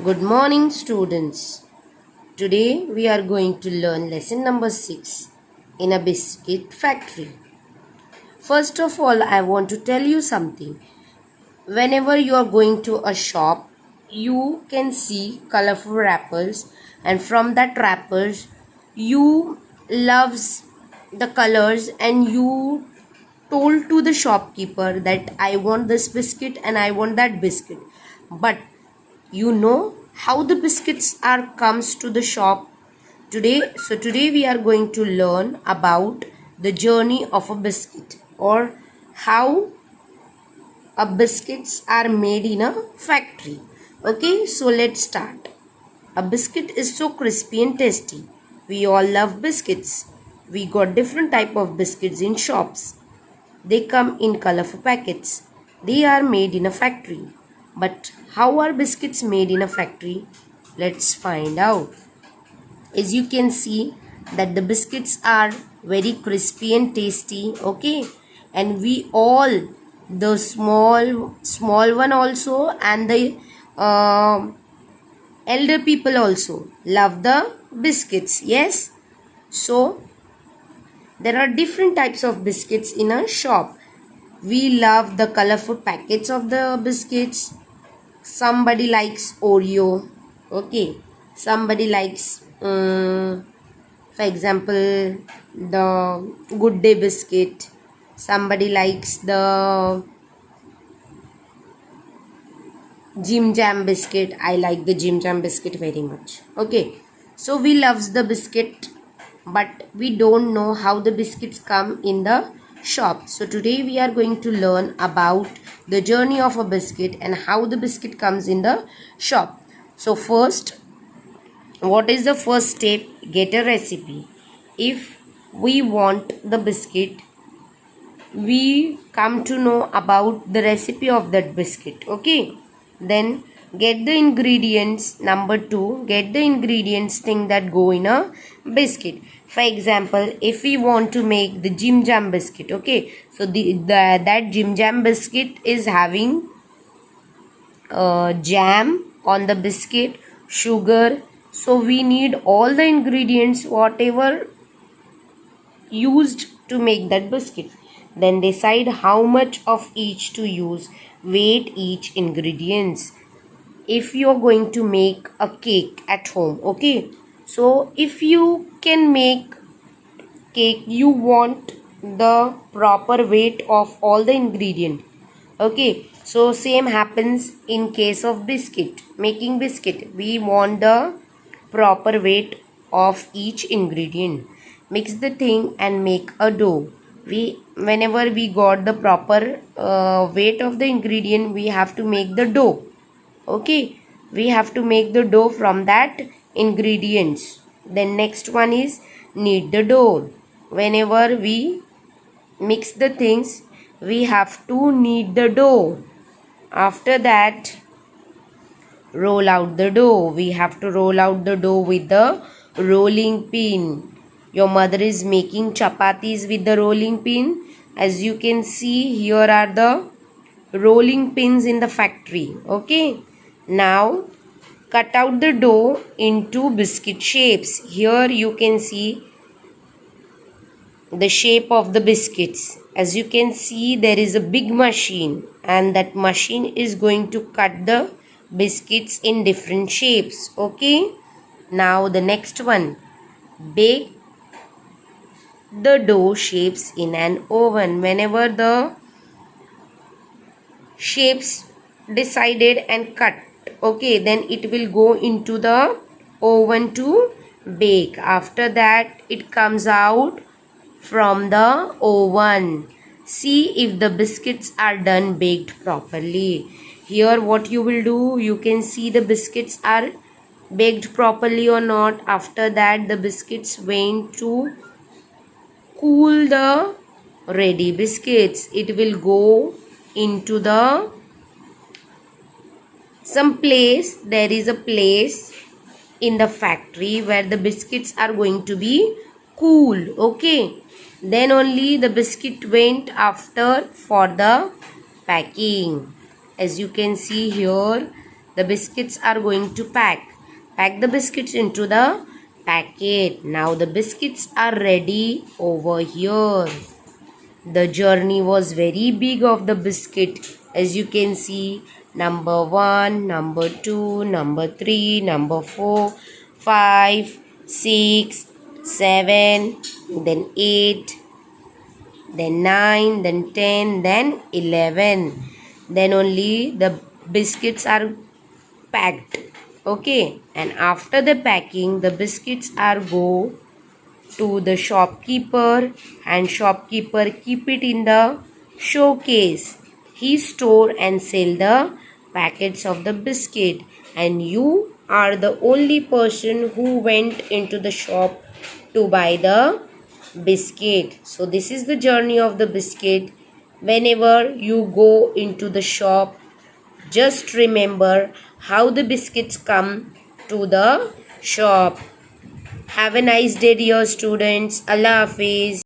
Good morning, students. Today we are going to learn lesson number 6 in a biscuit factory. First of all, I want to tell you something. Whenever you are going to a shop, you can see colorful wrappers, and from that wrappers, you loves the colors and you told to the shopkeeper that I want this biscuit and I want that biscuit. But you know how the biscuits are comes to the shop today we are going to learn about the journey of a biscuit, or how a biscuits are made in a factory. Okay, so let's start. A biscuit is so crispy and tasty. We all love biscuits. We got different type of biscuits in shops. They come in colorful packets. They are made in a factory. But how are biscuits made in a factory? Let's find out. As you can see that the biscuits are very crispy and tasty. Okay, and we all, the small one also and the elder people also love the biscuits. Yes, so there are different types of biscuits in a shop. We love the colorful packets of the biscuits. Somebody likes Oreo. Okay, somebody likes for example the Good Day biscuit. Somebody likes the Jim Jam biscuit. I like the Jim Jam biscuit very much. Okay, so we loves the biscuit, but we don't know how the biscuits come in the shop. So today we are going to learn about the journey of a biscuit and how the biscuit comes in the shop. So first, what is the first step? Get a recipe. If we want the biscuit, we come to know about the recipe of that biscuit. Okay, then get the ingredients. Number 2, get the ingredients thing that go in a biscuit. For example, if we want to make the Jim Jam biscuit, okay, so that Jim Jam biscuit is having jam on the biscuit, sugar. So we need all the ingredients whatever used to make that biscuit. Then decide how much of each to use. Weight each ingredients. If you're going to make a cake at home, okay, so if you can make cake, you want the proper weight of all the ingredient. Okay, so same happens in case of biscuit. Making biscuit, we want the proper weight of each ingredient. Mix the thing and make a dough. Whenever we got the proper weight of the ingredient, we have to make the dough. Okay, we have to make the dough from that ingredients. Then next one is knead the dough. Whenever we mix the things, we have to knead the dough. After that, roll out the dough. We have to roll out the dough with the rolling pin. Your mother is making chapatis with the rolling pin. As you can see, here are the rolling pins in the factory. Okay, now cut out the dough into biscuit shapes. Here you can see the shape of the biscuits. As you can see, there is a big machine, and that machine is going to cut the biscuits in different shapes. Okay, now the next one, bake the dough shapes in an oven. Whenever the shapes decided and cut, okay, then it will go into the oven to bake. After that, it comes out from the oven. See if the biscuits are done baked properly. Here what you will do, you can see the biscuits are baked properly or not. After that, the biscuits went to cool the ready biscuits. It will go into the some place. There is a place in the factory where the biscuits are going to be cooled. Okay, then only the biscuit went after for the packing. As you can see here, the biscuits are going to pack the biscuits into the packet. Now the biscuits are ready over here. The journey was very big of the biscuit, as you can see. Number 1, number 2, number 3, number 4, 5, 6, 7, then 8, then 9, then 10, then 11. Then only the biscuits are packed. Okay, and after the packing, the biscuits are go to the shopkeeper, and shopkeeper keep it in the showcase. He store and sell the packets of the biscuit, and you are the only person who went into the shop to buy the biscuit. So this is the journey of the biscuit. Whenever you go into the shop, just remember how the biscuits come to the shop. Have a nice day, dear students. Allah Hafiz.